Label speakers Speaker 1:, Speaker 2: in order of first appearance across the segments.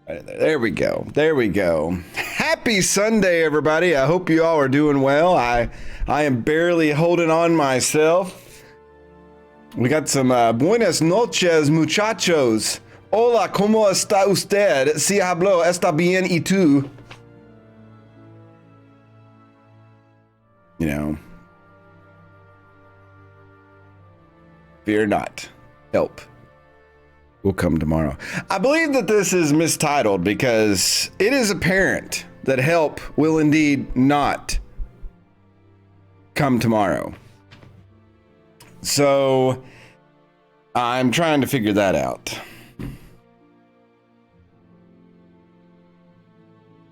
Speaker 1: Right there we go. There we go. Happy Sunday, everybody. I hope you all are doing well. I am barely holding on myself. We got some buenas noches, muchachos. Hola, ¿cómo está usted? Si hablo, está bien y tú? You know, fear not. Help will come tomorrow. I believe that this is mistitled because it is apparent that help will indeed not come tomorrow. So I'm trying to figure that out.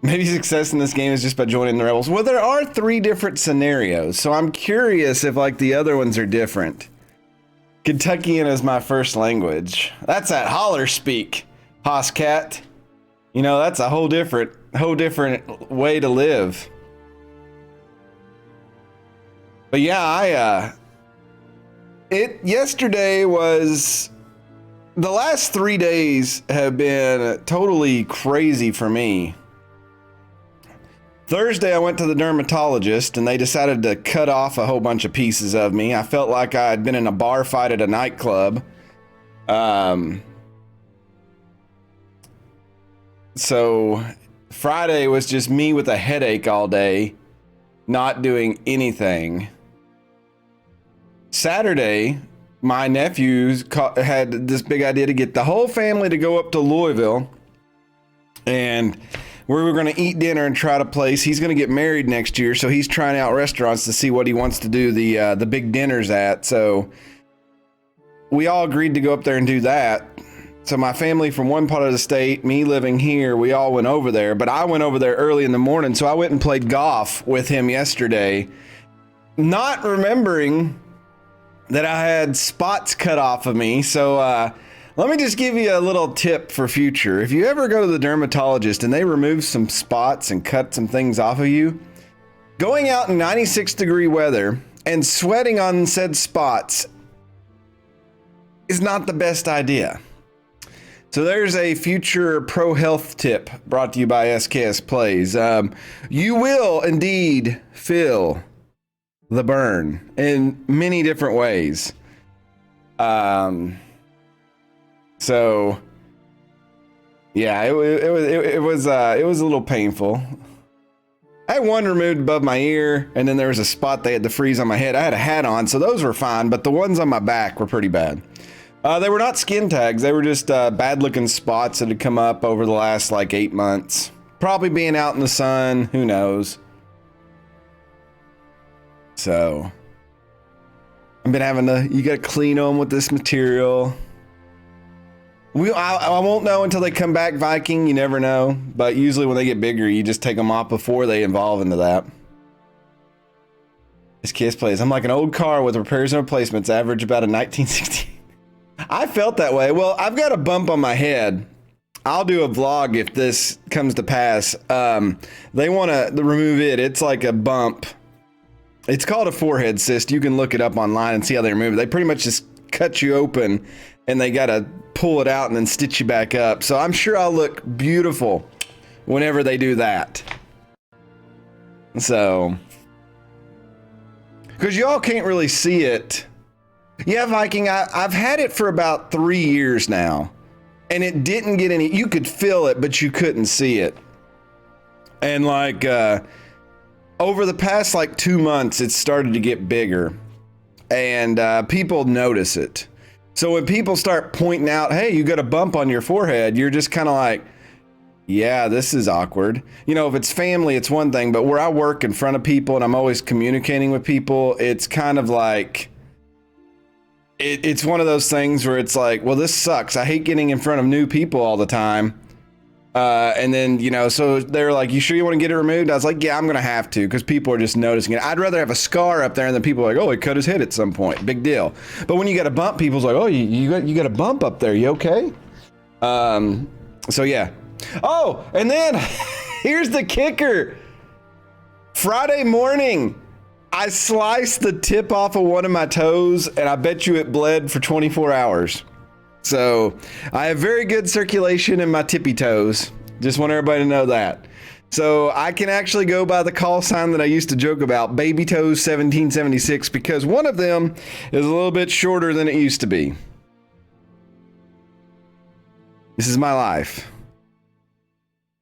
Speaker 1: Maybe success in this game is just by joining the rebels. Well, there are 3 different scenarios, so I'm curious if like the other ones are different. Kentuckian is my first language. That's that holler speak, Hoscat. You know, that's a whole different way to live. But yeah, yesterday was, the last 3 days have been totally crazy for me. Thursday, I went to the dermatologist and they decided to cut off a whole bunch of pieces of me. I felt like I had been in a bar fight at a nightclub. So Friday was just me with a headache all day, not doing anything. Saturday, my nephews had this big idea to get the whole family to go up to Louisville, and we were going to eat dinner and try to place. He's going to get married next year, so he's trying out restaurants to see what he wants to do the big dinners at. So we all agreed to go up there and do that. So my family from one part of the state, me living here, we all went over there. But I went over there early in the morning, so I went and played golf with him yesterday, not remembering that I had spots cut off of me. So let me just give you a little tip for future. If you ever go to the dermatologist and they remove some spots and cut some things off of you, going out in 96-degree weather and sweating on said spots is not the best idea. So there's a future pro health tip brought to you by SKS Plays. You will indeed feel the burn in many different ways. So yeah, it was a little painful. I had one removed above my ear, and then there was a spot they had to freeze on my head. I had a hat on, so those were fine, but the ones on my back were pretty bad. They were not skin tags. They were just bad looking spots that had come up over the last like 8 months. Probably being out in the sun, who knows. So I've been having to, you gotta clean them with this material. I won't know until they come back, Viking. You never know. But usually when they get bigger, you just take them off before they evolve into that. This Kiss Plays. I'm like an old car with repairs and replacements, average about a 1960. I felt that way. Well, I've got a bump on my head. I'll do a vlog if this comes to pass. They want to remove it. It's like a bump. It's called a forehead cyst. You can look it up online and see how they remove it. They pretty much just cut you open and they got to pull it out and then stitch you back up. So I'm sure I'll look beautiful whenever they do that. So, because y'all can't really see it. Yeah, Viking, I've had it for about 3 years now, and it didn't get any, you could feel it, but you couldn't see it. And like, over the past like 2 months, it started to get bigger, and people notice it. So when people start pointing out, hey, you got a bump on your forehead, you're just kind of like, yeah, this is awkward. You know, if it's family, it's one thing, but where I work in front of people and I'm always communicating with people, it's kind of like, it's one of those things where it's like, well, this sucks. I hate getting in front of new people all the time. And then, you know, so they're like, you sure you want to get it removed? I was like, yeah, I'm going to have to, because people are just noticing it. I'd rather have a scar up there and then people are like, oh, he cut his head at some point. Big deal. But when you got a bump, people's like, oh, you got a bump up there. You okay? So yeah. Oh, and then here's the kicker. Friday morning, I sliced the tip off of one of my toes, and I bet you it bled for 24 hours. So I have very good circulation in my tippy toes. Just want everybody to know that. So I can actually go by the call sign that I used to joke about, Baby Toes 1776, because one of them is a little bit shorter than it used to be. This is my life.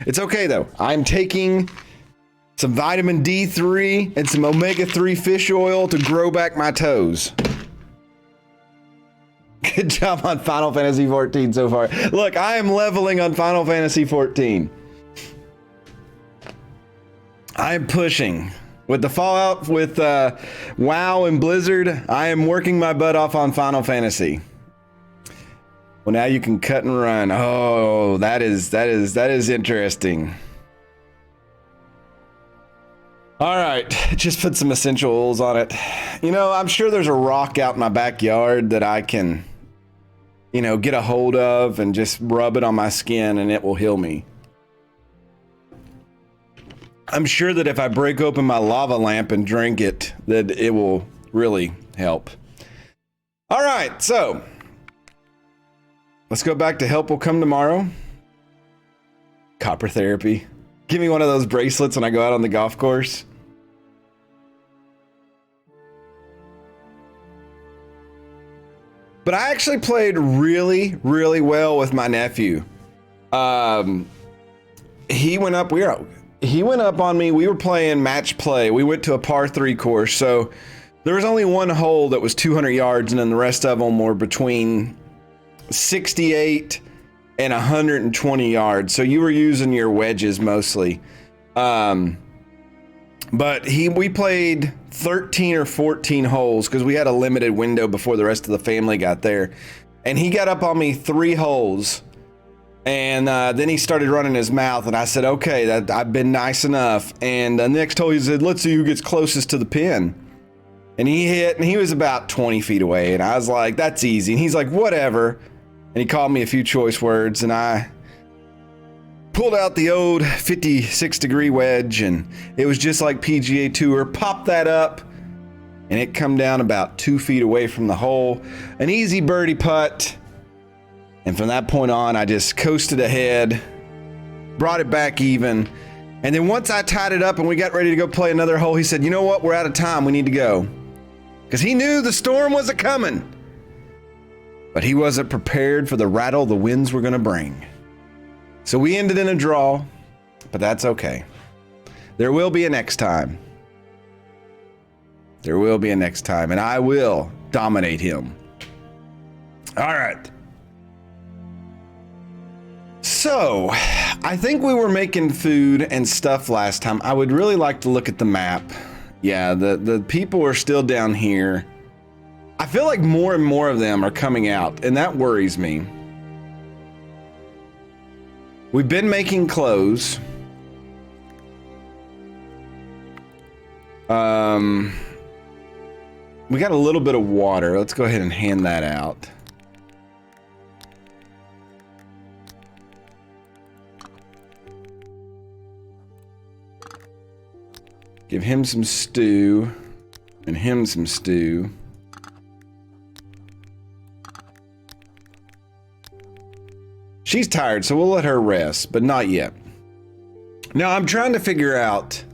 Speaker 1: It's okay though. I'm taking some vitamin D3 and some omega-3 fish oil to grow back my toes. Good job on Final Fantasy 14 so far. Look, I am leveling on Final Fantasy 14. I am pushing. With the Fallout, with WoW and Blizzard, I am working my butt off on Final Fantasy. Well, now you can cut and run. Oh, that is interesting. All right, just put some essential oils on it. You know, I'm sure there's a rock out in my backyard that I can, you know, get a hold of and just rub it on my skin and it will heal me. I'm sure that if I break open my lava lamp and drink it, that it will really help. All right, so let's go back to Help Will Come Tomorrow. Copper therapy. Give me one of those bracelets when I go out on the golf course. But I actually played really, really well with my nephew. He went up on me. We were playing match play. We went to a par 3 course. So there was only one hole that was 200 yards, and then the rest of them were between 68 and 120 yards. So you were using your wedges mostly. But we played 13 or 14 holes because we had a limited window before the rest of the family got there. And he got up on me 3 holes. And then he started running his mouth, and I said, okay, I've been nice enough. And the next hole he said, let's see who gets closest to the pin. And he hit, and he was about 20 feet away. And I was like, that's easy. And he's like, whatever. And he called me a few choice words, and I pulled out the old 56-degree wedge, and it was just like PGA Tour. Popped that up, and it come down about 2 feet away from the hole. An easy birdie putt. And from that point on, I just coasted ahead, brought it back even. And then once I tied it up and we got ready to go play another hole, he said, you know what? We're out of time. We need to go. Because he knew the storm was a-coming. But he wasn't prepared for the rattle the winds were going to bring. So we ended in a draw, but that's okay. There will be a next time. There will be a next time, and I will dominate him. All right. So, I think we were making food and stuff last time. I would really like to look at the map. Yeah, the people are still down here. I feel like more and more of them are coming out, and that worries me. We've been making clothes. We got a little bit of water. Let's go ahead and hand that out. Give him some stew, and him some stew. She's tired, so we'll let her rest, but not yet. Now, I'm trying to figure out...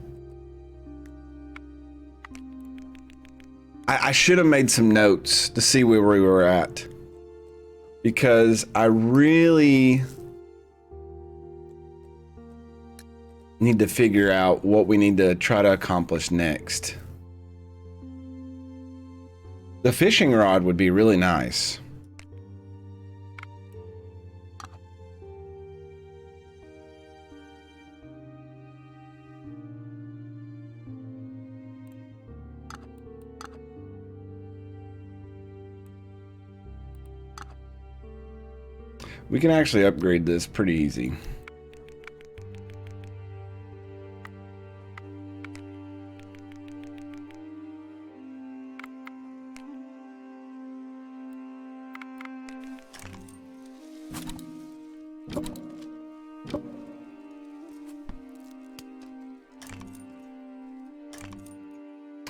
Speaker 1: I should have made some notes to see where we were at. Because I really... need to figure out what we need to try to accomplish next. The fishing rod would be really nice. We can actually upgrade this pretty easy.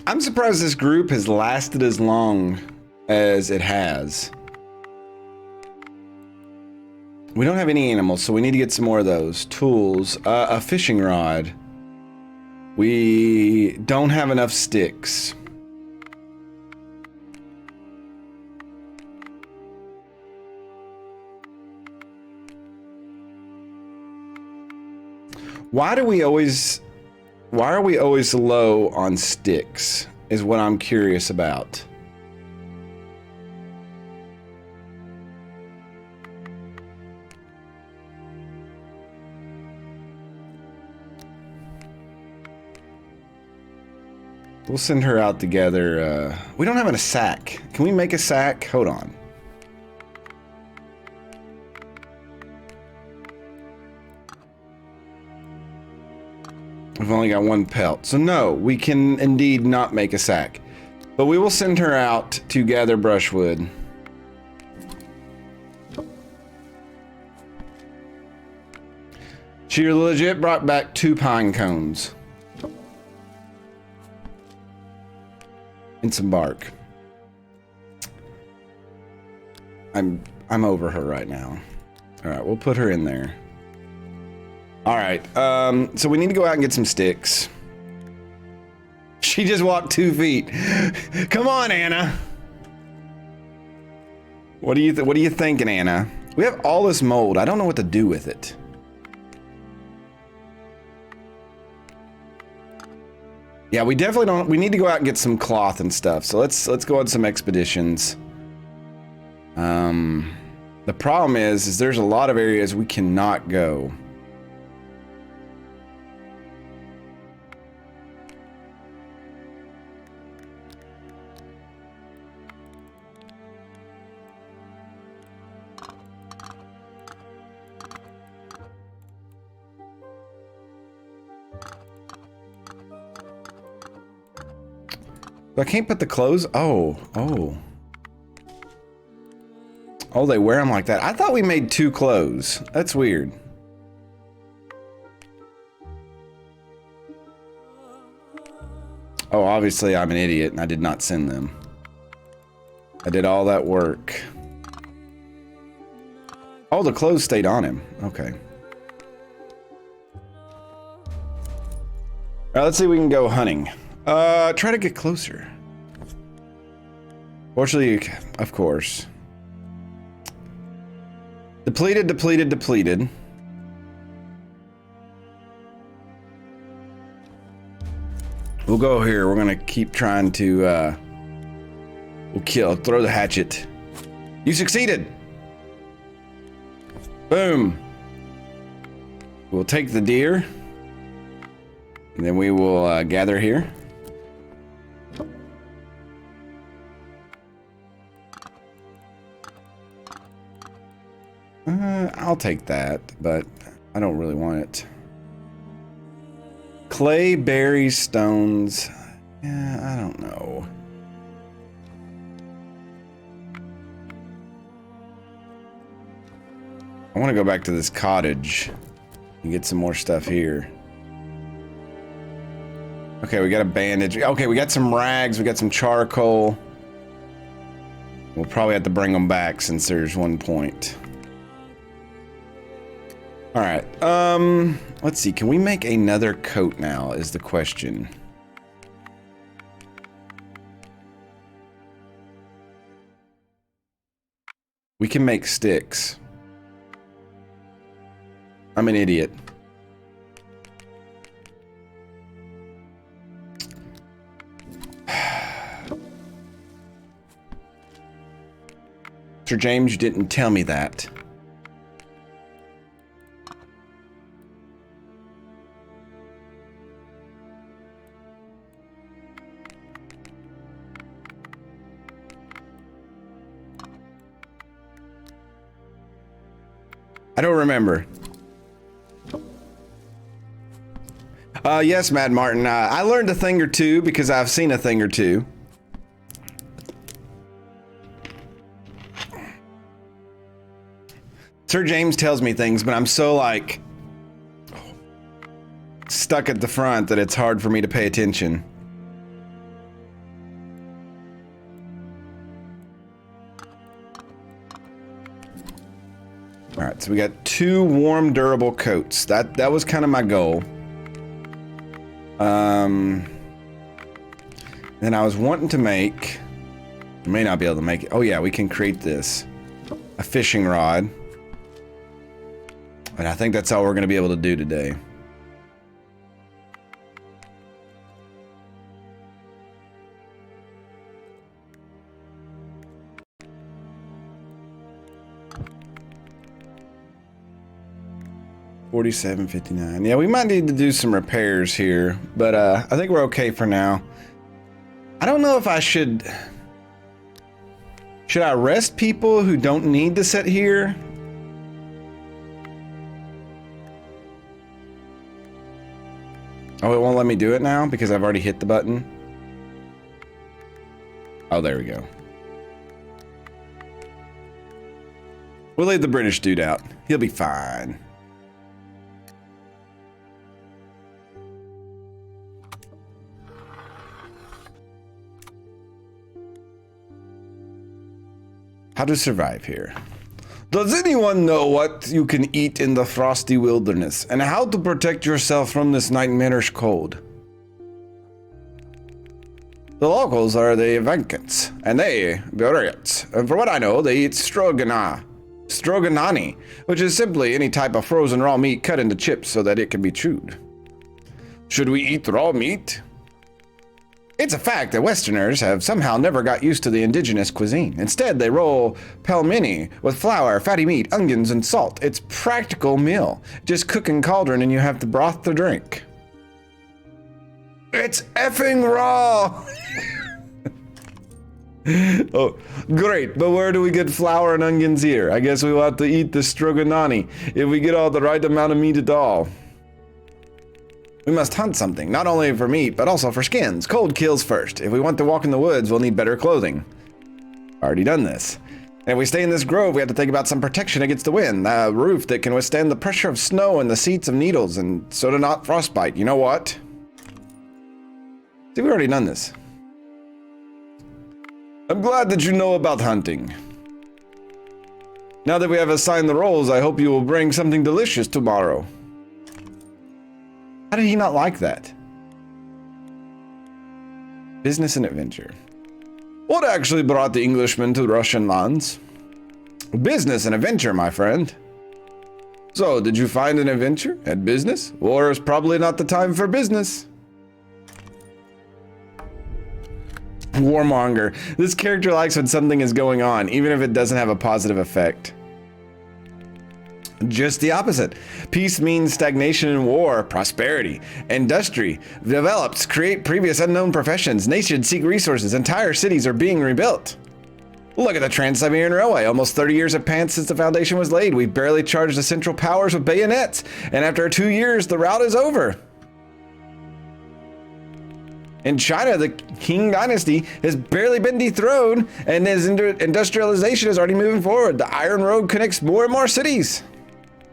Speaker 1: I'm surprised this group has lasted as long as it has. We don't have any animals, so we need to get some more of those. Tools. A fishing rod. We don't have enough sticks. Why are we always low on sticks is what I'm curious about. We'll send her out together. We don't have a sack. Can we make a sack? Hold on. We've only got one pelt. So no, we can indeed not make a sack. But we will send her out to gather brushwood. She legit brought back 2 pine cones. And some bark. I'm over her right now. All right, we'll put her in there. All right, so we need to go out and get some sticks. She just walked 2 feet. Come on, Anna. What are you thinking, Anna? We have all this mold. I don't know what to do with it. Yeah, we definitely don't. We need to go out and get some cloth and stuff. So let's go on some expeditions. The problem is there's a lot of areas we cannot go. I can't put the clothes. Oh, they wear them like that. I thought we made 2 clothes. That's weird. Oh, obviously I'm an idiot and I did not send them. I did all that work. Oh, the clothes stayed on him. Okay. All right, let's see if we can go hunting. Try to get closer. Fortunately, of course. Depleted, depleted, depleted. We'll go here. We're gonna keep trying to, we'll throw the hatchet. You succeeded! Boom! We'll take the deer. And then we will, gather here. I'll take that, but I don't really want it. Clay, berries, stones. Yeah, I don't know. I want to go back to this cottage and get some more stuff here. Okay, we got a bandage. Okay, we got some rags. We got some charcoal. We'll probably have to bring them back since there's 1 point. All right, let's see. Can we make another coat now is the question. We can make sticks. I'm an idiot. Sir James, you didn't tell me that. I don't remember. Yes, Mad Martin. I learned a thing or two because I've seen a thing or two. Sir James tells me things, but I'm so like stuck at the front that it's hard for me to pay attention. All right, so we got 2 warm, durable coats. That was kind of my goal. Then I was wanting to make, may not be able to make it. Oh yeah, we can create this, a fishing rod. And I think that's all we're going to be able to do today. $47.59. Yeah, we might need to do some repairs here, but I think we're okay for now. I don't know if I should I arrest people who don't need to sit here? Oh, it won't let me do it now because I've already hit the button. Oh, there we go. We'll leave the British dude out. He'll be fine. How to survive here. Does anyone know what you can eat in the frosty wilderness and how to protect yourself from this nightmarish cold? The locals are the Vankans, and they Buryats. And for what I know, they eat stroganani, which is simply any type of frozen raw meat cut into chips so that it can be chewed. Should we eat raw meat? It's a fact that Westerners have somehow never got used to the indigenous cuisine. Instead, they roll pelmeni with flour, fatty meat, onions, and salt. It's practical meal. Just cook in cauldron and you have the broth to drink. It's effing raw! Oh, great, but where do we get flour and onions here? I guess we will have to eat the stroganani if we get all the right amount of meat at all. We must hunt something, not only for meat, but also for skins. Cold kills first. If we want to walk in the woods, we'll need better clothing. Already done this. And if we stay in this grove, we have to think about some protection against the wind. A roof that can withstand the pressure of snow and the seeds of needles, and so to not frostbite. You know what? See, we've already done this. I'm glad that you know about hunting. Now that we have assigned the roles, I hope you will bring something delicious tomorrow. How did he not like that? Business and adventure. What actually brought the Englishman to Russian lands? Business and adventure, my friend. So, did you find an adventure and business? War is probably not the time for business. Warmonger. This character likes when something is going on, even if it doesn't have a positive effect. Just the opposite. Peace means stagnation and war, prosperity. Industry develops, create previous unknown professions. Nations seek resources. Entire cities are being rebuilt. Look at the Trans-Siberian Railway. Almost 30 years have passed since the foundation was laid. We've barely charged the Central Powers with bayonets. And after 2 years, the route is over. In China, the Qing dynasty has barely been dethroned, and as industrialization is already moving forward. The Iron Road connects more and more cities.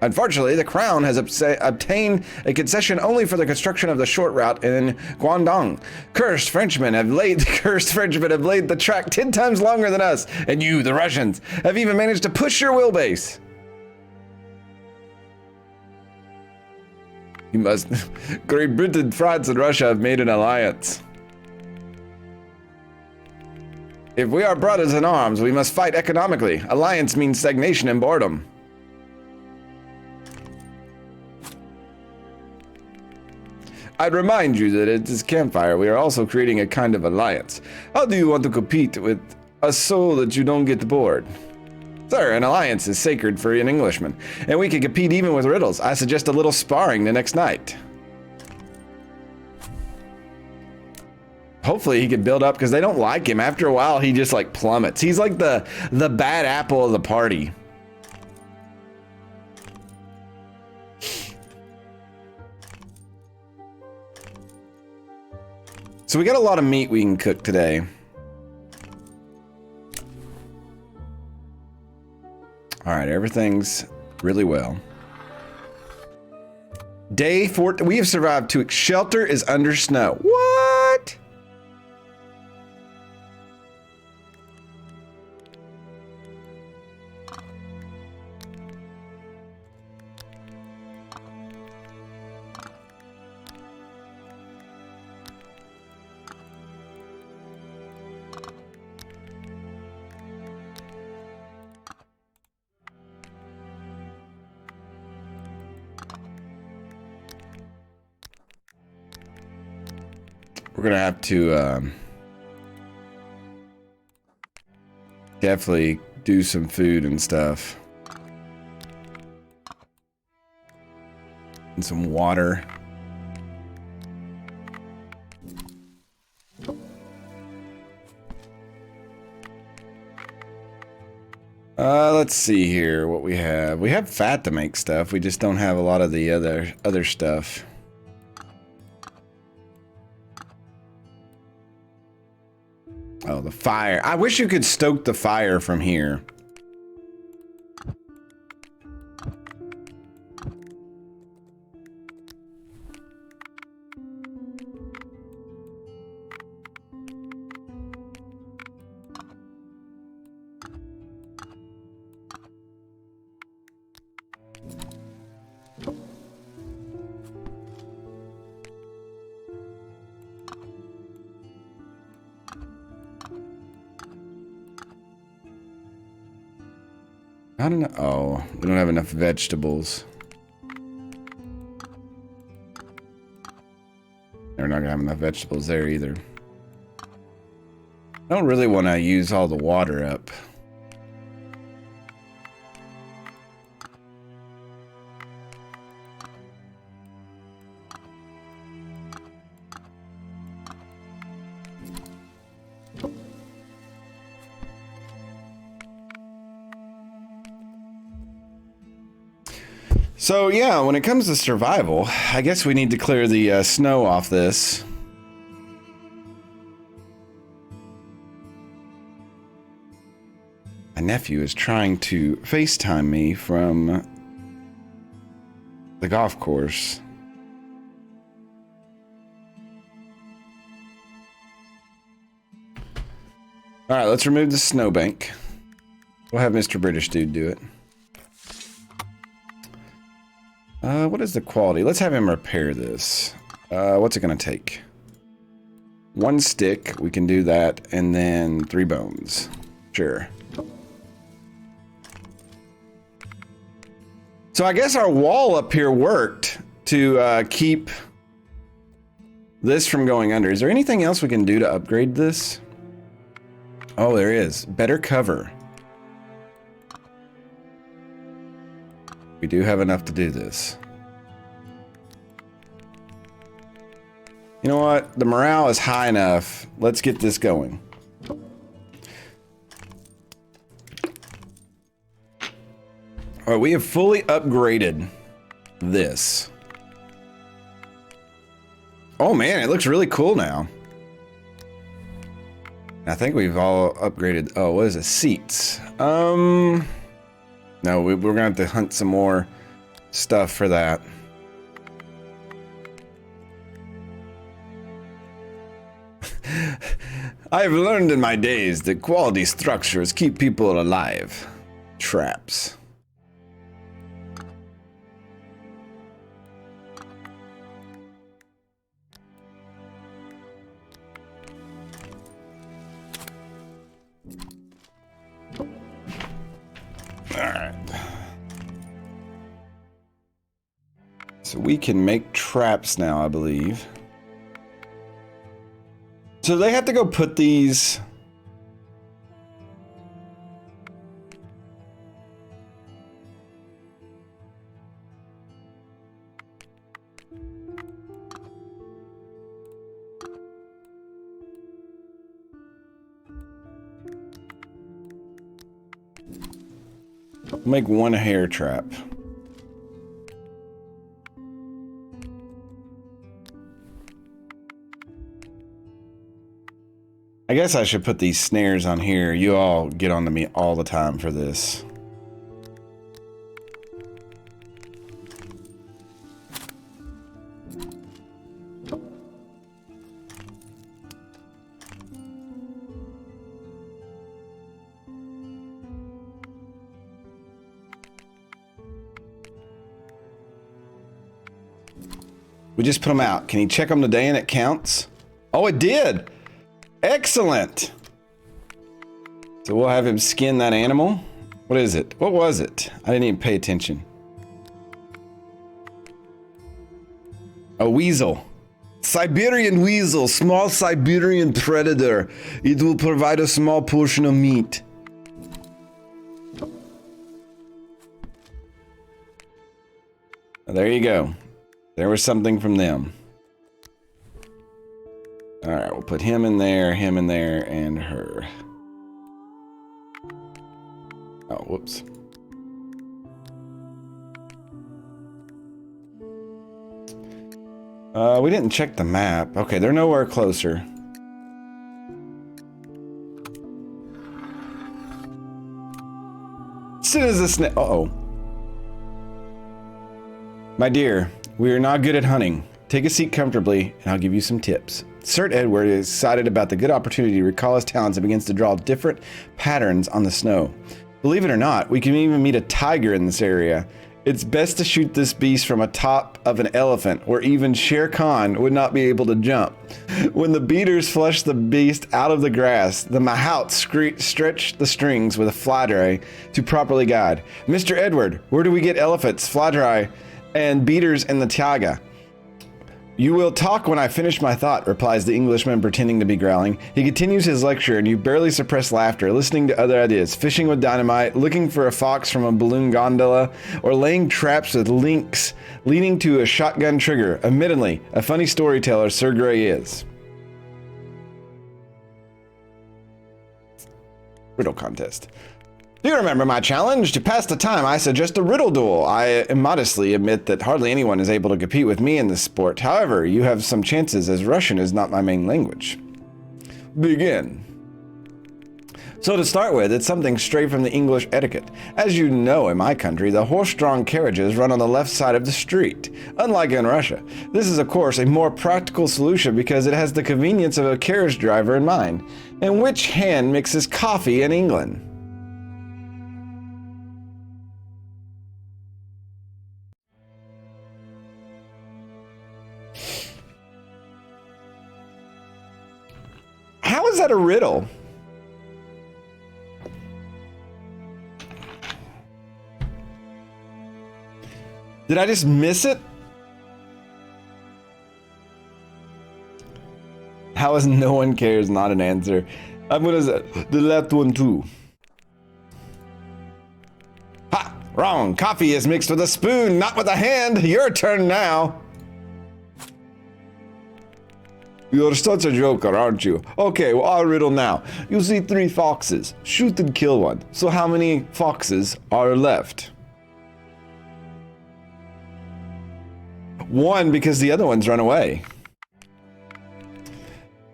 Speaker 1: Unfortunately, the Crown has obtained a concession only for the construction of the short route in Guangdong. Cursed Frenchmen have laid the track 10 times longer than us, and you, the Russians, have even managed to push your wheelbase. You must. Great Britain, France, and Russia have made an alliance. If we are brothers in arms, we must fight economically. Alliance means stagnation and boredom. I'd remind you that at this campfire, we are also creating a kind of alliance. How do you want to compete with us so that you don't get bored? Sir, an alliance is sacred for an Englishman, and we can compete even with riddles. I suggest a little sparring the next night. Hopefully he can build up, because they don't like him. After a while, he just like plummets. He's like the bad apple of the party. So we got a lot of meat we can cook today. All right, everything's really well. Day 4, we have survived 2 weeks. Shelter is under snow. What? we're gonna have to definitely do some food and stuff. And some water. Let's see here what we have. We have fat to make stuff. We just don't have a lot of the other stuff. Oh, the fire. I wish you could stoke the fire from here. I don't know. Oh, we don't have enough vegetables. We're not gonna have enough vegetables there either. I don't really want to use all the water up. So yeah, when it comes to survival, I guess we need to clear the snow off this. My nephew is trying to FaceTime me from the golf course. All right, let's remove the snowbank. We'll have Mr. British Dude do it. What is the quality? Let's have him repair this. What's it gonna take? 1 stick, we can do that, and then 3 bones. Sure. So I guess our wall up here worked to keep this from going under. Is there anything else we can do to upgrade this? Oh, there is. Better cover. We do have enough to do this. You know what? The morale is high enough. Let's get this going. All right, we have fully upgraded this. Oh man, it looks really cool now. I think we've all upgraded. Oh, what is it? Seats. No, we're gonna have to hunt some more stuff for that. I've learned in my days that quality structures keep people alive. Traps. Alright. So we can make traps now, I believe. So they have to go put these... Make 1 hair trap. I guess I should put these snares on here. You all get on to me all the time for this. We just put them out. Can you check them today and it counts? Oh, it did. Excellent. So we'll have him skin that animal. What is it? What was it? I didn't even pay attention. A weasel. Siberian weasel, small Siberian predator. It will provide a small portion of meat. There you go. There was something from them. All right, we'll put him in there, and her. Oh, whoops. We didn't check the map. Okay, they're nowhere closer. As soon as the snake. Uh-oh. My dear, we are not good at hunting. Take a seat comfortably, and I'll give you some tips. Sir Edward is excited about the good opportunity to recall his talents and begins to draw different patterns on the snow. Believe it or not, we can even meet a tiger in this area. It's best to shoot this beast from atop of an elephant, where even Shere Khan would not be able to jump. When the beaters flush the beast out of the grass, the mahouts stretch the strings with a fly dry to properly guide. Mr. Edward, where do we get elephants, fly dry, and beaters in the taiga? You will talk when I finish my thought, replies the Englishman, pretending to be growling. He continues his lecture, and you barely suppress laughter, listening to other ideas, fishing with dynamite, looking for a fox from a balloon gondola, or laying traps with lynx, leading to a shotgun trigger. Admittedly, a funny storyteller, Sir Grey is. Riddle contest. Do you remember my challenge? To pass the time, I suggest a riddle duel. I immodestly admit that hardly anyone is able to compete with me in this sport. However, you have some chances, as Russian is not my main language. Begin. So to start with, it's something straight from the English etiquette. As you know, in my country, the horse-drawn carriages run on the left side of the street. Unlike in Russia, this is of course a more practical solution because it has the convenience of a carriage driver in mind. And which hand mixes coffee in England? How is that a riddle? Did I just miss it? How is no one cares not an answer? I'm gonna say the left one too. Ha! Wrong. Coffee is mixed with a spoon, not with a hand. Your turn now. You're such a joker, aren't you? Okay, well, our riddle now. You see 3 foxes. Shoot and kill one. So how many foxes are left? 1, because the other ones run away.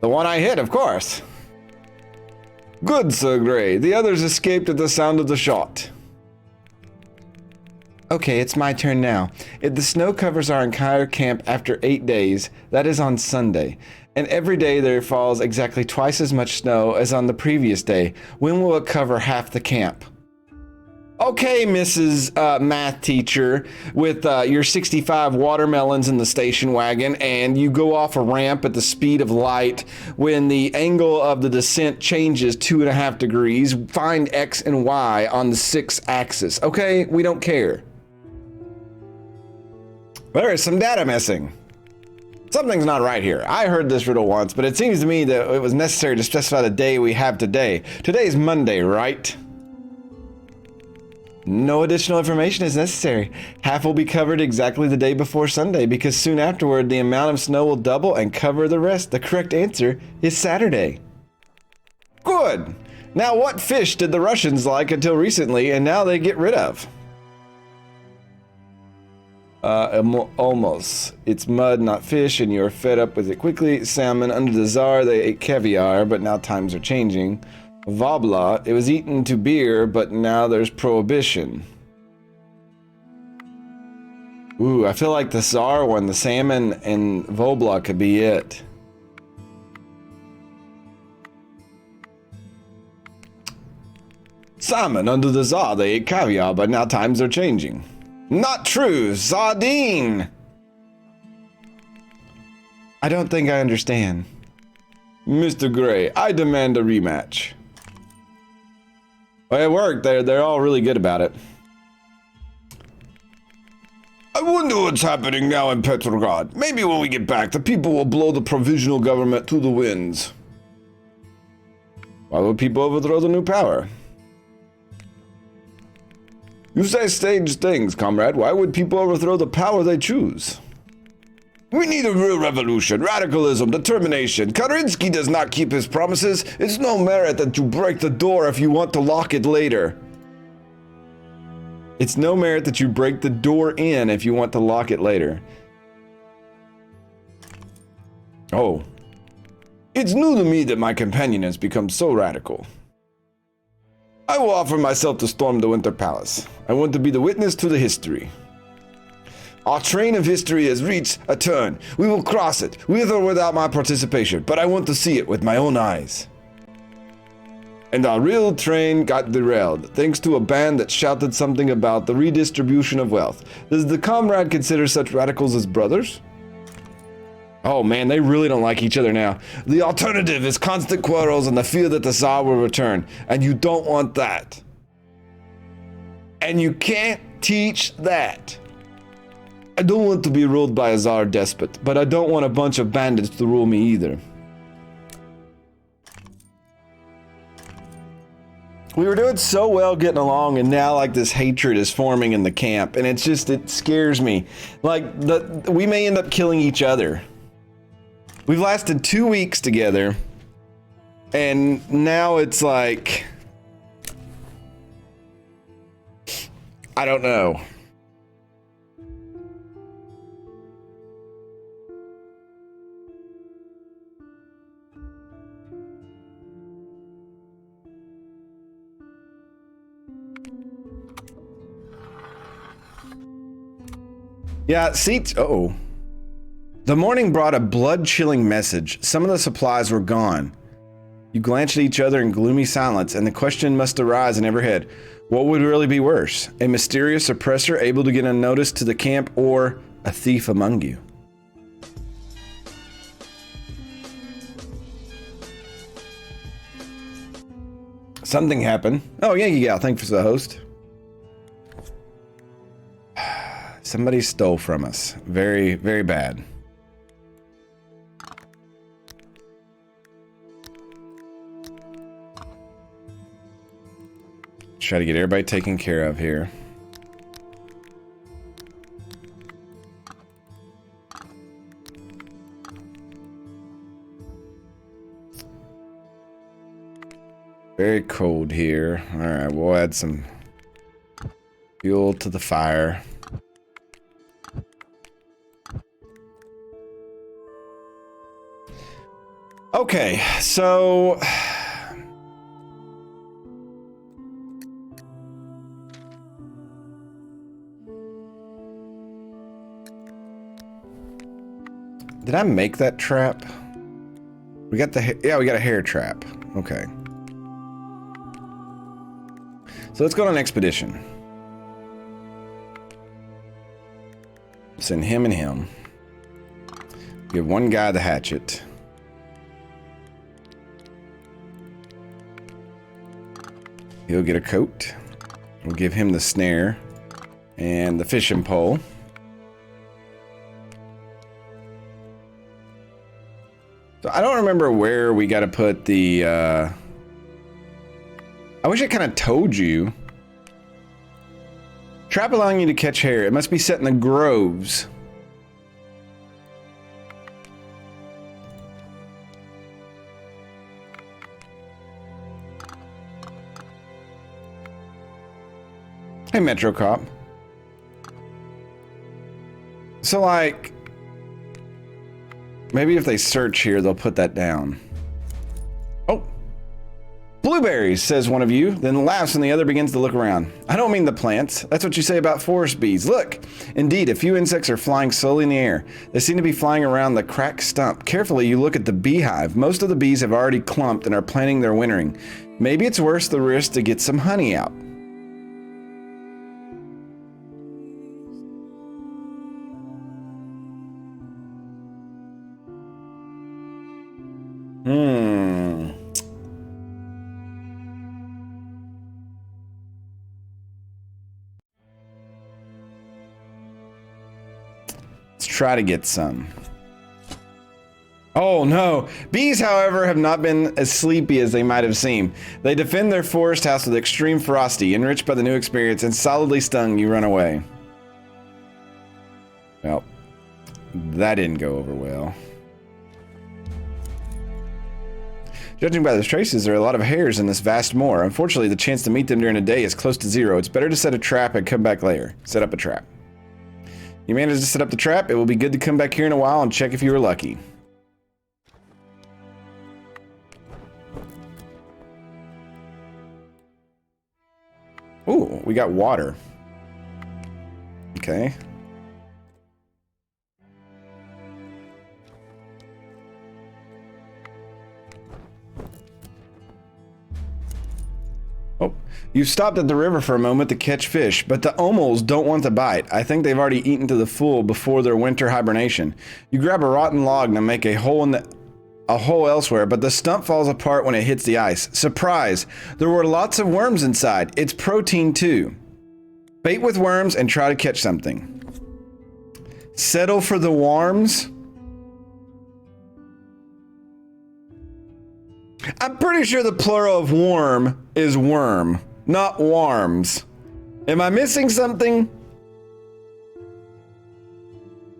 Speaker 1: The one I hit, of course. Good, Sir Grey. The others escaped at the sound of the shot. Okay, it's my turn now. If the snow covers our entire camp after 8 days, that is on Sunday. And every day there falls exactly twice as much snow as on the previous day. When will it cover half the camp? Okay, Mrs. Math teacher, with your 65 watermelons in the station wagon, and you go off a ramp at the speed of light when the angle of the descent changes 2.5 degrees. Find X and Y on the 6 axis. Okay, we don't care. There is some data missing. Something's not right here. I heard this riddle once, but it seems to me that it was necessary to specify the day we have today. Today's Monday, right? No additional information is necessary. Half will be covered exactly the day before Sunday, because soon afterward the amount of snow will double and cover the rest. The correct answer is Saturday. Good. Now, what fish did the Russians like until recently and now they get rid of? Almost. It's mud, not fish, and you're fed up with it quickly. Salmon. Under the Tsar, they ate caviar, but now times are changing. Vobla. It was eaten to beer, but now there's prohibition. Ooh, I feel like the Tsar one, the salmon and Vobla could be it. Salmon. Under the Tsar, they ate caviar, but now times are changing. Not true! Sardine! I don't think I understand. Mr. Grey, I demand a rematch. Well, it worked. They're all really good about it. I wonder what's happening now in Petrograd. Maybe when we get back, the people will blow the provisional government to the winds. Why would people overthrow the new power? You say strange things, comrade. Why would people overthrow the power they choose? We need a real revolution, radicalism, determination. Kerensky does not keep his promises. It's no merit that you break the door if you want to lock it later. It's no merit that you break the door in if you want to lock it later. Oh. It's new to me that my companion has become so radical. I will offer myself to storm the Winter Palace. I want to be the witness to the history. Our train of history has reached a turn. We will cross it, with or without my participation, but I want to see it with my own eyes. And our real train got derailed, thanks to a band that shouted something about the redistribution of wealth. Does the comrade consider such radicals as brothers? Oh man, they really don't like each other now. The alternative is constant quarrels and the fear that the Tsar will return, and you don't want that. And you can't teach that. I don't want to be ruled by a Tsar despot, but I don't want a bunch of bandits to rule me either. We were doing so well getting along, and now like this hatred is forming in the camp, and it's just, it scares me. Like, we may end up killing each other. We've lasted 2 weeks together, and now it's like, I don't know. Yeah, seats. Uh-oh. The morning brought a blood-chilling message. Some of the supplies were gone. You glanced at each other in gloomy silence, and the question must arise in every head. What would really be worse? A mysterious oppressor able to get unnoticed to the camp, or a thief among you? Something happened. Oh, Yankee Gal, thanks for the host. Somebody stole from us. Very, very bad. Try to get everybody taken care of here. Very cold here. All right, we'll add some fuel to the fire. Okay, so did I make that trap? We got the, yeah, we got a hair trap. Okay. So let's go on an expedition. Send him and him. Give one guy the hatchet. He'll get a coat. We'll give him the snare and the fishing pole. So I don't remember where we got to put the, I wish I kind of told you. Trap allowing you to catch hare. It must be set in the groves. Hey, Metro Cop. So, like, maybe if they search here, they'll put that down. Oh. Blueberries, says one of you, then laughs and the other begins to look around. I don't mean the plants. That's what you say about forest bees. Look. Indeed, a few insects are flying slowly in the air. They seem to be flying around the cracked stump. Carefully, you look at the beehive. Most of the bees have already clumped and are planning their wintering. Maybe it's worth the risk to get some honey out. try to get some. Oh no. Bees, however, have not been as sleepy as they might have seemed. They defend their forest house with extreme ferocity, enriched by the new experience, and solidly stung, you run away. Well, that didn't go over well. Judging by the traces, there are a lot of hares in this vast moor. Unfortunately, the chance to meet them during a day is close to zero. It's better to set a trap and come back later. Set up a trap. You managed to set up the trap. It will be good to come back here in a while and check if you were lucky. Ooh, we got water. Okay. Oh, you've stopped at the river for a moment to catch fish, but the omals don't want to bite. I think they've already eaten to the full before their winter hibernation. You grab a rotten log to make a hole in a hole elsewhere, but the stump falls apart when it hits the ice. Surprise! There were lots of worms inside. It's protein too. Bait with worms and try to catch something. Settle for the worms? I'm pretty sure the plural of worm is worm, not worms. Am I missing something?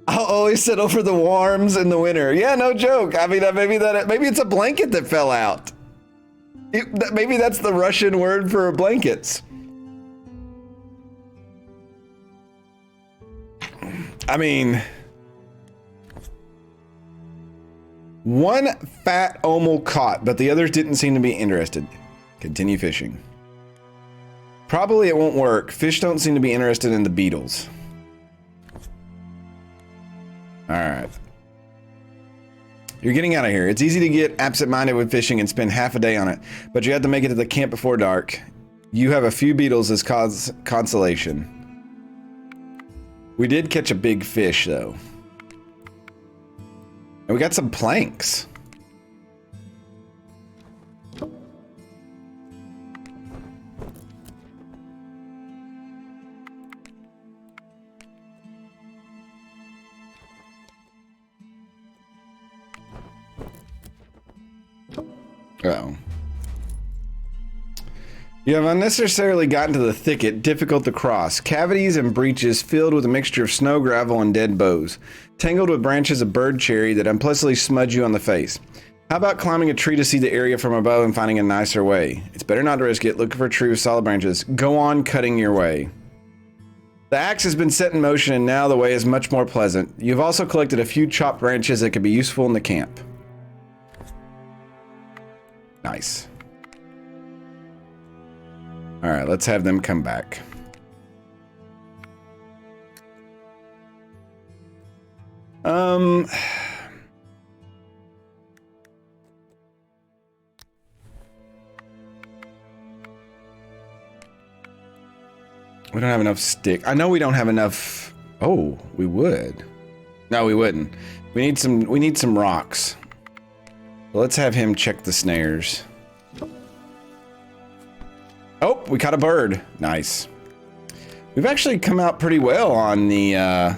Speaker 1: I'll always settle for the worms in the winter. Yeah, no joke. I mean, maybe it's a blanket that fell out. Maybe that's the Russian word for blankets. I mean, one fat omal caught, but the others didn't seem to be interested. Continue fishing. Probably it won't work. Fish don't seem to be interested in the beetles. All right. You're getting out of here. It's easy to get absent-minded with fishing and spend half a day on it, but you have to make it to the camp before dark. You have a few beetles as consolation. We did catch a big fish, though. And we got some planks. Uh-oh. You have unnecessarily gotten to the thicket, difficult to cross. Cavities and breaches filled with a mixture of snow, gravel, and dead boughs. Tangled with branches of bird cherry that unpleasantly smudge you on the face. How about climbing a tree to see the area from above and finding a nicer way? It's better not to risk it. Look for a tree with solid branches. Go on cutting your way. The axe has been set in motion and now the way is much more pleasant. You've also collected a few chopped branches that could be useful in the camp. Nice. All right, let's have them come back. We don't have enough stick. I know we don't have enough. Oh, we would. No, we wouldn't. We need some rocks. Let's have him check the snares. Oh, we caught a bird. Nice. We've actually come out pretty well on the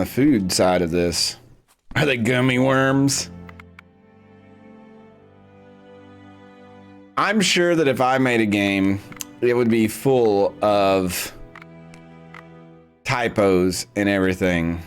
Speaker 1: food side of this. Are they gummy worms? I'm sure that if I made a game, it would be full of typos and everything.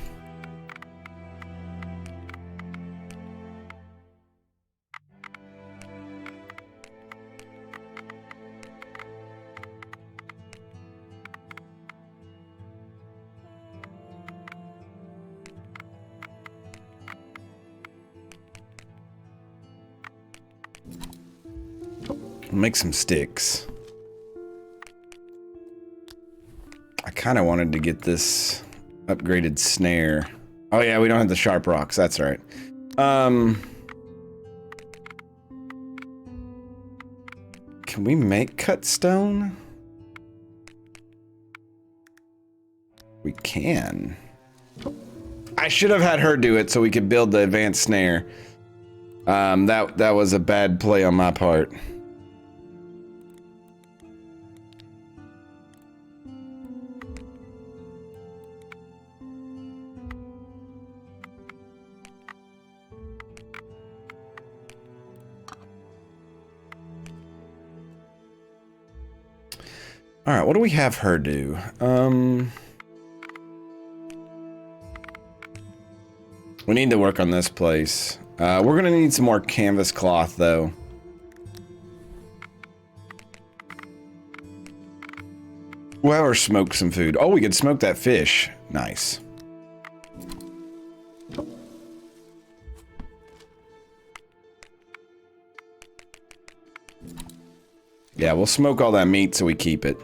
Speaker 1: Make some sticks. I kind of wanted to get this upgraded snare. Oh yeah, we don't have the sharp rocks. That's right. Can we make cut stone? We can. I should have had her do it so we could build the advanced snare. That was a bad play on my part. All right, what do we have her do? We need to work on this place. We're gonna need some more canvas cloth, though. We'll have her smoke some food. Oh, we could smoke that fish. Nice. Yeah, we'll smoke all that meat so we keep it.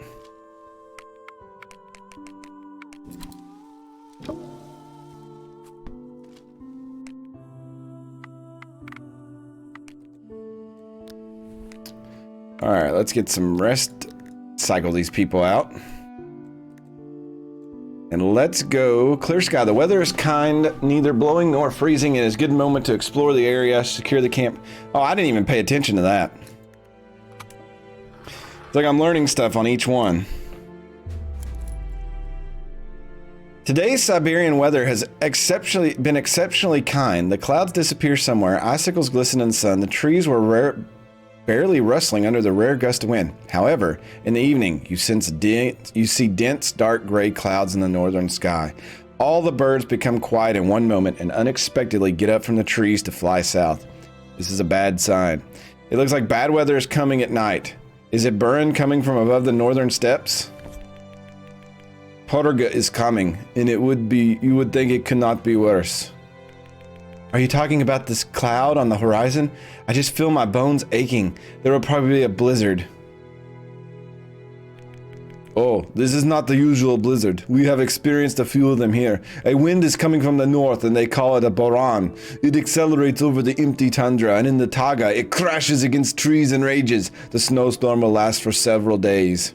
Speaker 1: All right, let's get some rest. Cycle these people out. And let's go. Clear sky. The weather is kind, neither blowing nor freezing. It is a good moment to explore the area, secure the camp. Oh, I didn't even pay attention to that. It's like I'm learning stuff on each one. Today's Siberian weather has been exceptionally kind. The clouds disappear somewhere. Icicles glisten in the sun. The trees were barely rustling under the rare gust of wind. However, in the evening, you see dense, dark gray clouds in the northern sky. All the birds become quiet in one moment and unexpectedly get up from the trees to fly south. This is a bad sign. It looks like bad weather is coming at night. Is it Burin coming from above the northern steppes? Podorga is coming, and you would think it could not be worse. Are you talking about this cloud on the horizon? I just feel my bones aching. There will probably be a blizzard. Oh, this is not the usual blizzard. We have experienced a few of them here. A wind is coming from the north and they call it a boran. It accelerates over the empty tundra, and in the taiga it crashes against trees and rages. The snowstorm will last for several days.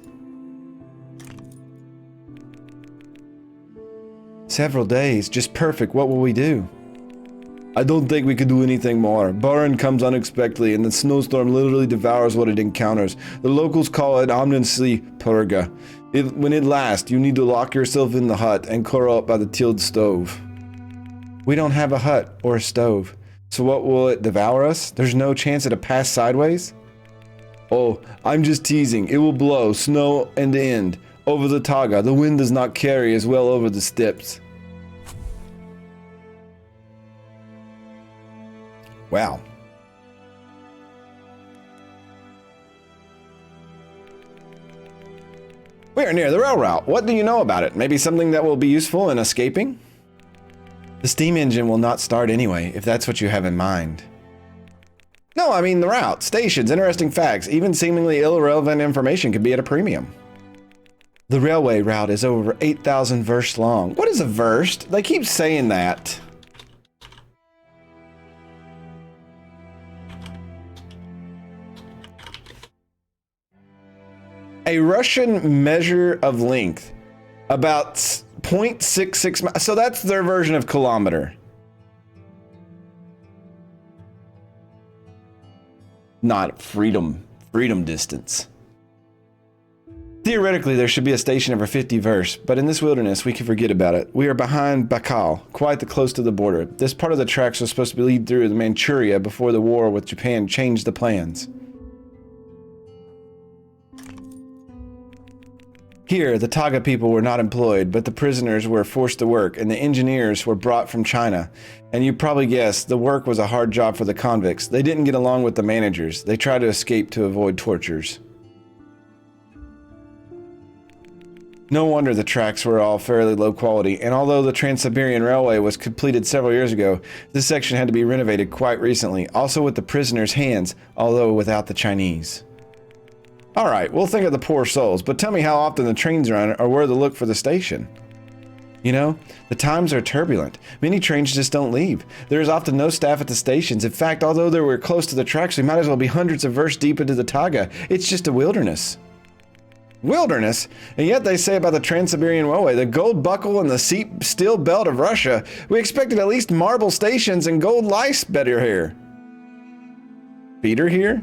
Speaker 1: Several days? Just perfect. What will we do? I don't think we could do anything more. Burin comes unexpectedly, and the snowstorm literally devours what it encounters. The locals call it ominously purga. When it lasts, you need to lock yourself in the hut and curl up by the tilled stove. We don't have a hut or a stove. So what, will it devour us? There's no chance it'll pass sideways? Oh, I'm just teasing. It will blow, snow end to end. Over the taiga, the wind does not carry as well over the steppes. Wow. We are near the rail route. What do you know about it? Maybe something that will be useful in escaping? The steam engine will not start anyway, if that's what you have in mind. No, I mean the route, stations, interesting facts, even seemingly irrelevant information could be at a premium. The railway route is over 8,000 versts long. What is a verst? They keep saying that. A Russian measure of length, about 0.66 miles. So that's their version of kilometer. Not freedom distance. Theoretically, there should be a station every 50 versts, but in this wilderness, we can forget about it. We are behind Baikal, quite close to the border. This part of the tracks was supposed to lead through Manchuria before the war with Japan changed the plans. Here, the taiga people were not employed, but the prisoners were forced to work, and the engineers were brought from China. And you probably guessed, the work was a hard job for the convicts. They didn't get along with the managers. They tried to escape to avoid tortures. No wonder the tracks were all fairly low quality, and although the Trans-Siberian Railway was completed several years ago, this section had to be renovated quite recently, also with the prisoners' hands, although without the Chinese. Alright, we'll think of the poor souls, but tell me how often the trains run or where to look for the station. You know, the times are turbulent. Many trains just don't leave. There is often no staff at the stations. In fact, although they were close to the tracks, we might as well be hundreds of versts deep into the taiga. It's just a wilderness. Wilderness? And yet they say about the Trans-Siberian Railway, the gold buckle and the steel belt of Russia. We expected at least marble stations and gold lice better here. Peter here?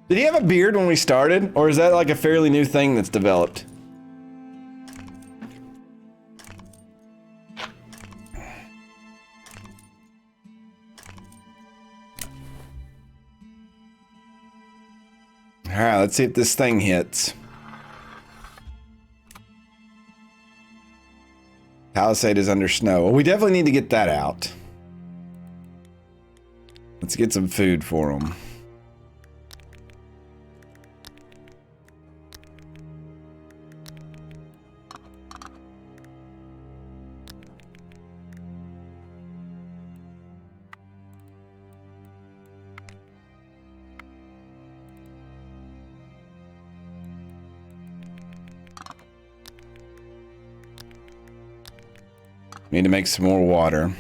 Speaker 1: Did he have a beard when we started, or is that like a fairly new thing that's developed? right, let's see if this thing hits. Palisade is under snow. Well, we definitely need to get that out. Let's get some food for them. Need to make some more water.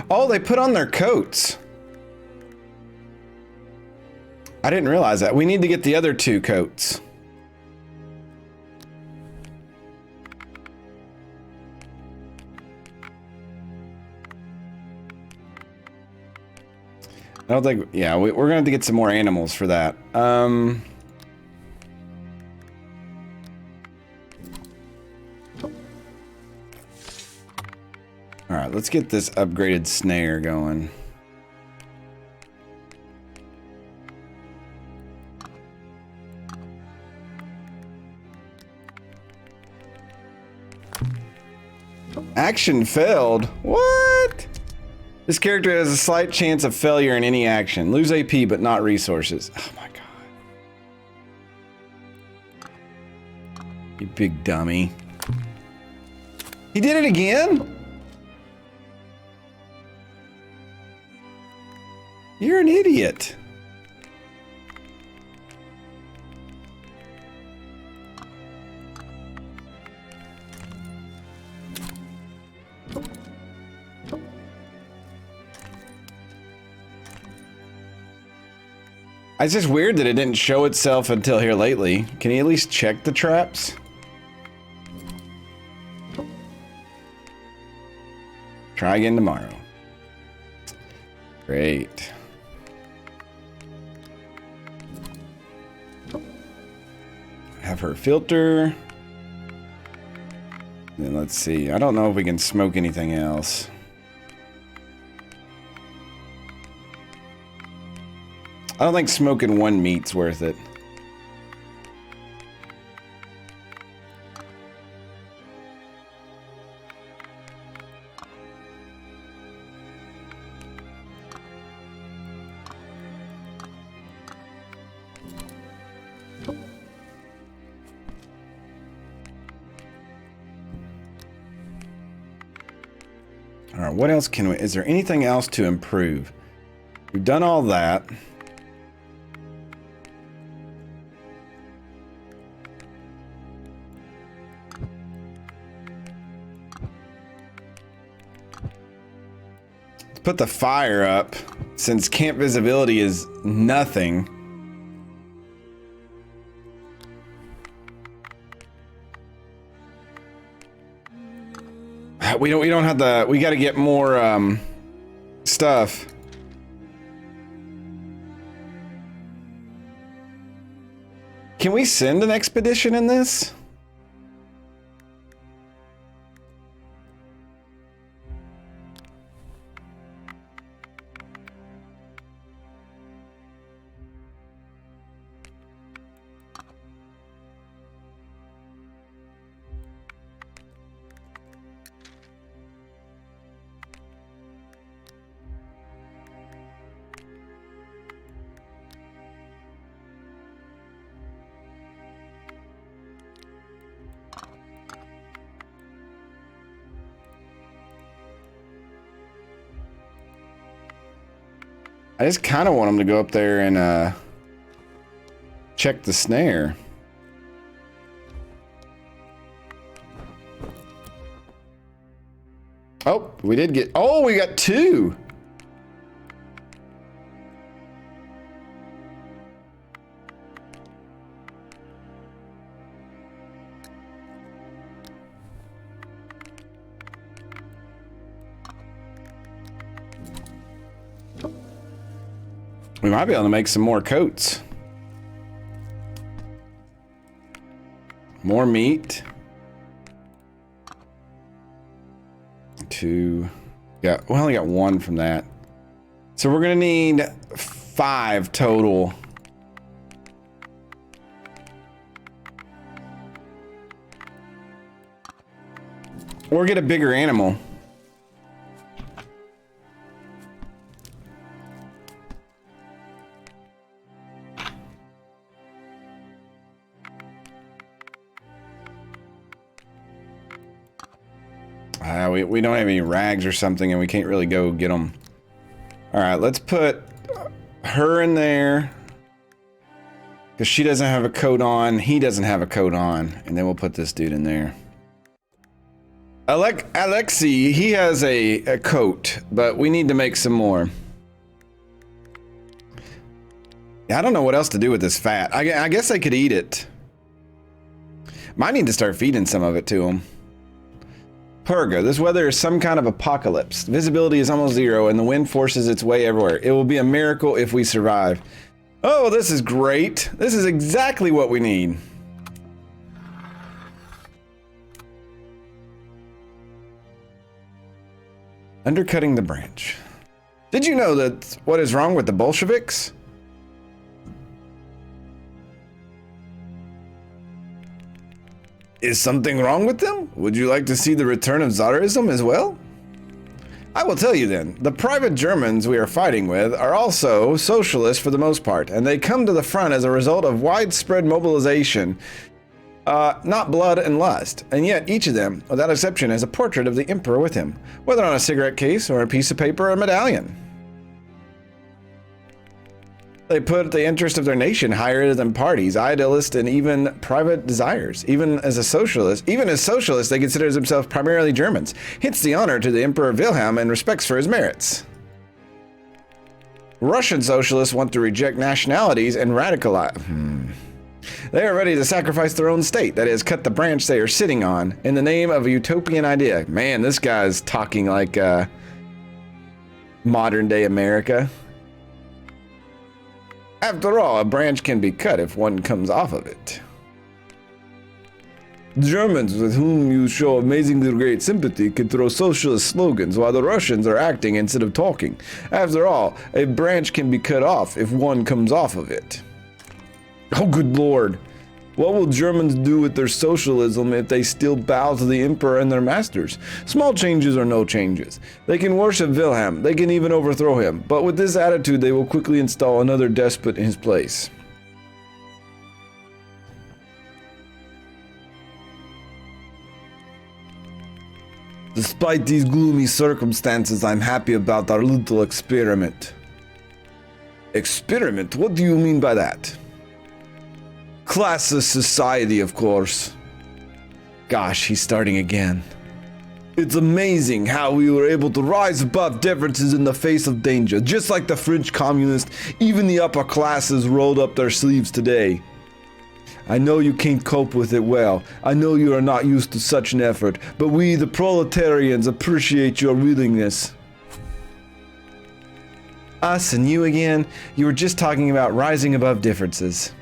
Speaker 1: Oh, they put on their coats. I didn't realize that. We need to get the other 2 coats. I don't think, yeah, we're gonna have to get some more animals for that. All right, let's get this upgraded snare going. Action failed. What? This character has a slight chance of failure in any action. Lose AP, but not resources. Oh my god. You big dummy. He did it again? You're an idiot. It's just weird that it didn't show itself until here lately. Can you at least check the traps? Try again tomorrow. Great. Have her filter. Then let's see. I don't know if we can smoke anything else. I don't think smoking 1 meat's worth it. All right, what else can we, is there anything else to improve? We've done all that. Put the fire up, since camp visibility is nothing. We don't have the, we got to get more stuff. Can we send an expedition in this? I just kind of want him to go up there and check the snare. Oh, we did get, oh, we got 2. We might be able to make some more coats. More meat. 2. Yeah, we only got 1 from that. So we're gonna need 5 total. Or get a bigger animal. We don't have any rags or something, and we can't really go get them. All right, let's put her in there because she doesn't have a coat on. He doesn't have a coat on, and then we'll put this dude in there. Alexei, he has a coat, but we need to make some more. Yeah, I don't know what else to do with this fat. I guess I could eat it. Might need to start feeding some of it to him. Purga, this weather is some kind of apocalypse. Visibility is almost 0 and the wind forces its way everywhere. It will be a miracle if we survive. Oh, this is great. This is exactly what we need. Undercutting the branch. Did you know that what is wrong with the Bolsheviks? Is something wrong with them? Would you like to see the return of Tsarism as well? I will tell you then, the private Germans we are fighting with are also socialists for the most part, and they come to the front as a result of widespread mobilization, not blood and lust, and yet each of them, without exception, has a portrait of the emperor with him, whether on a cigarette case or a piece of paper or a medallion. They put the interest of their nation higher than parties, idealists, and even private desires. Even as socialists, they consider themselves primarily Germans. Hence the honor to the Emperor Wilhelm and respects for his merits. Russian socialists want to reject nationalities and radicalize. They are ready to sacrifice their own state, that is, cut the branch they are sitting on, in the name of a utopian idea. Man, this guy's talking like modern day America. After all, a branch can be cut if one comes off of it. Germans, with whom you show amazingly great sympathy, can throw socialist slogans while the Russians are acting instead of talking. After all, a branch can be cut off if one comes off of it. Oh, good lord. What will Germans do with their socialism if they still bow to the emperor and their masters? Small changes or no changes. They can worship Wilhelm, they can even overthrow him, but with this attitude they will quickly install another despot in his place. Despite these gloomy circumstances, I'm happy about our little experiment. Experiment? What do you mean by that? Classist society, of course. Gosh, he's starting again. It's amazing how we were able to rise above differences in the face of danger. Just like the French communists, even the upper classes rolled up their sleeves today. I know you can't cope with it well. I know you are not used to such an effort, but we, the proletarians, appreciate your willingness. Us and you again? You were just talking about rising above differences.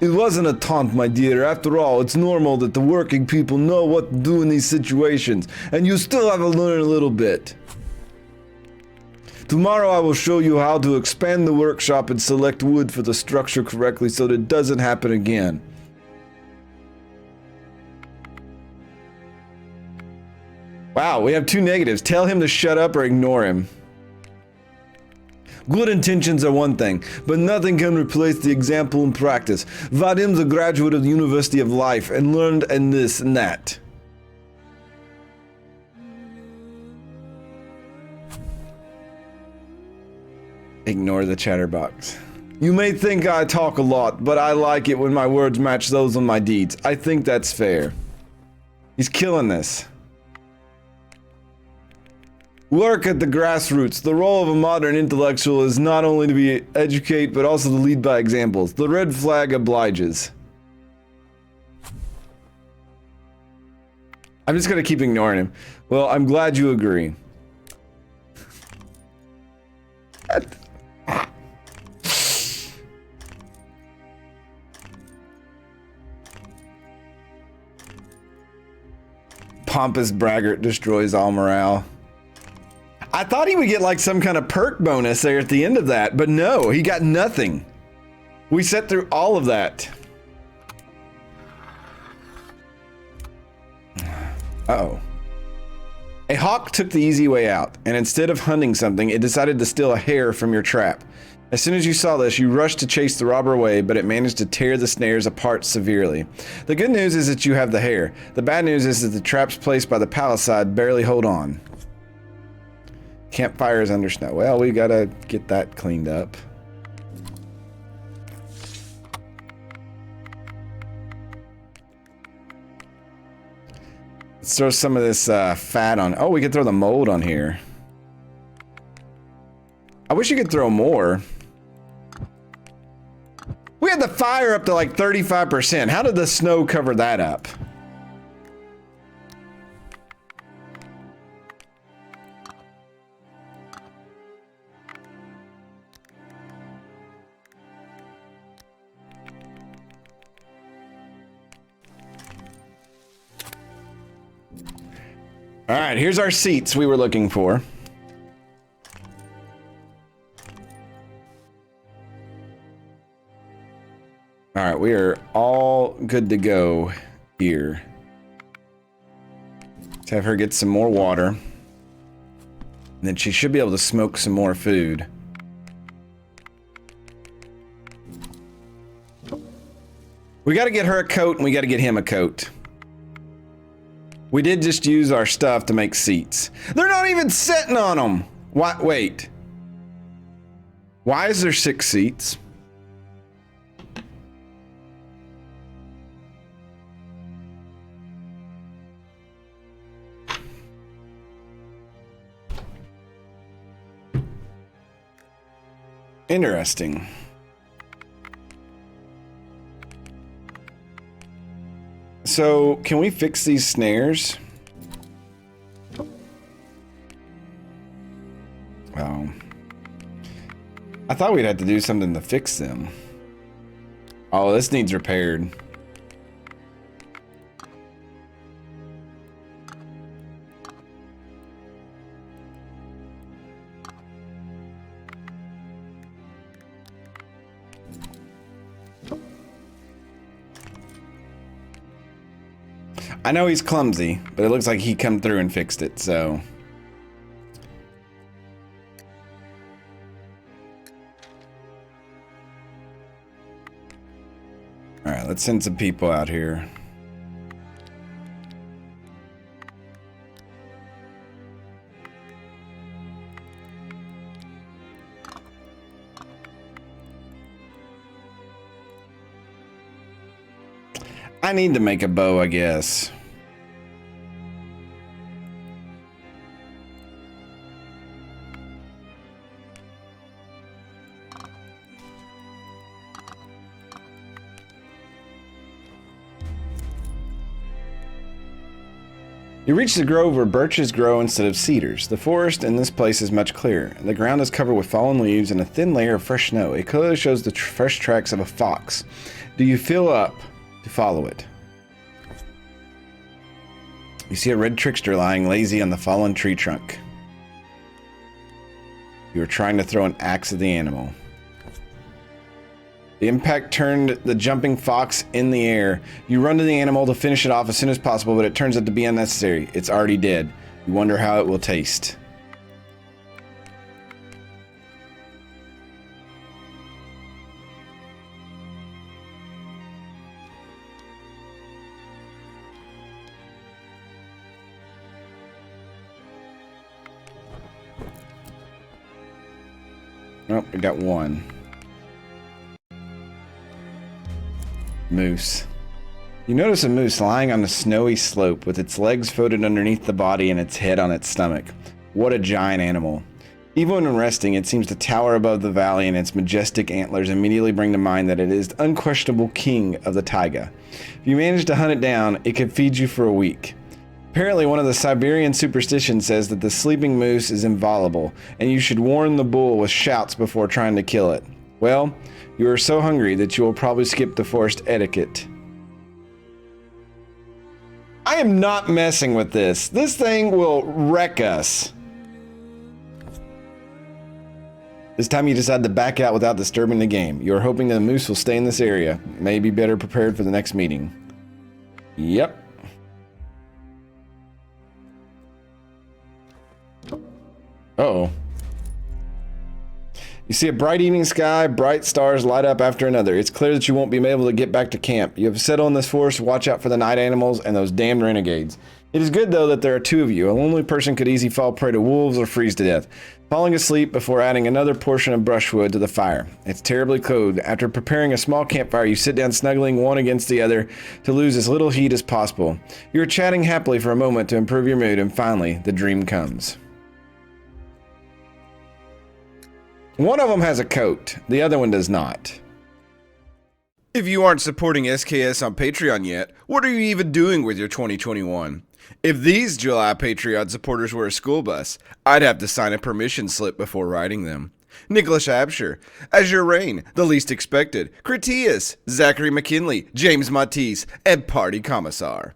Speaker 1: It wasn't a taunt, my dear. After all, it's normal that the working people know what to do in these situations, and you still have to learn a little bit. Tomorrow I will show you how to expand the workshop and select wood for the structure correctly so that it doesn't happen again. Wow, we have 2 negatives. Tell him to shut up or ignore him. Good intentions are one thing, but nothing can replace the example in practice. Vadim's a graduate of the University of Life and learned and this and that. Ignore the chatterbox. You may think I talk a lot, but I like it when my words match those on my deeds. I think that's fair. He's killing this. Work at the grassroots. The role of a modern intellectual is not only to educate, but also to lead by examples. The red flag obliges. I'm just gonna keep ignoring him. Well, I'm glad you agree. Pompous braggart destroys all morale. I thought he would get like some kind of perk bonus there at the end of that, but no, he got nothing. We set through all of that. Uh-oh. A hawk took the easy way out, and instead of hunting something, it decided to steal a hare from your trap. As soon as you saw this, you rushed to chase the robber away, but it managed to tear the snares apart severely. The good news is that you have the hare. The bad news is that the traps placed by the palisade barely hold on. Campfires under snow. Well, we gotta get that cleaned up. Let's throw some of this fat on. Oh, we could throw the mold on here. I wish you could throw more. We had the fire up to like 35%. How did the snow cover that up? All right, here's our seats we were looking for. All right, we are all good to go here. Let's have her get some more water. And then she should be able to smoke some more food. We got to get her a coat and we got to get him a coat. We did just use our stuff to make seats. They're not even sitting on them. Why, wait. Why is there 6 seats? Interesting. So, can we fix these snares? Oh. I thought we'd have to do something to fix them. Oh, this needs repaired. I know he's clumsy, but it looks like he come through and fixed it, so. All right, let's send some people out here. I need to make a bow, I guess. You reach the grove where birches grow instead of cedars. The forest in this place is much clearer. The ground is covered with fallen leaves and a thin layer of fresh snow. It clearly shows the fresh tracks of a fox. Do you fill up to follow it? You see a red trickster lying lazy on the fallen tree trunk. You are trying to throw an axe at the animal. The impact turned the jumping fox in the air. You run to the animal to finish it off as soon as possible, but it turns out to be unnecessary. It's already dead. You wonder how it will taste. Oh, we got one. Moose. You notice a moose lying on a snowy slope with its legs folded underneath the body and its head on its stomach. What a giant animal. Even when resting, it seems to tower above the valley, and its majestic antlers immediately bring to mind that it is the unquestionable king of the taiga. If you manage to hunt it down, it could feed you for a week. Apparently, one of the Siberian superstitions says that the sleeping moose is inviolable, and you should warn the bull with shouts before trying to kill it. Well, you are so hungry that you will probably skip the forest etiquette. I am not messing with this. This thing will wreck us. This time you decide to back out without disturbing the game. You are hoping that the moose will stay in this area. May be better prepared for the next meeting. Yep. Uh-oh. You see a bright evening sky, bright stars light up after another. It's clear that you won't be able to get back to camp. You have settled in this forest to watch out for the night animals and those damned renegades. It is good, though, that there are two of you. A lonely person could easily fall prey to wolves or freeze to death, falling asleep before adding another portion of brushwood to the fire. It's terribly cold. After preparing a small campfire, you sit down snuggling one against the other to lose as little heat as possible. You're chatting happily for a moment to improve your mood, and finally, the dream comes. One of them has a coat, the other one does not. If you aren't supporting SKS on Patreon yet, what are you even doing with your 2021? If these July Patreon supporters were a school bus, I'd have to sign a permission slip before riding them. Nicholas Absher, Azure Rain, The Least Expected, Critias, Zachary McKinley, James Matisse, and Party Commissar.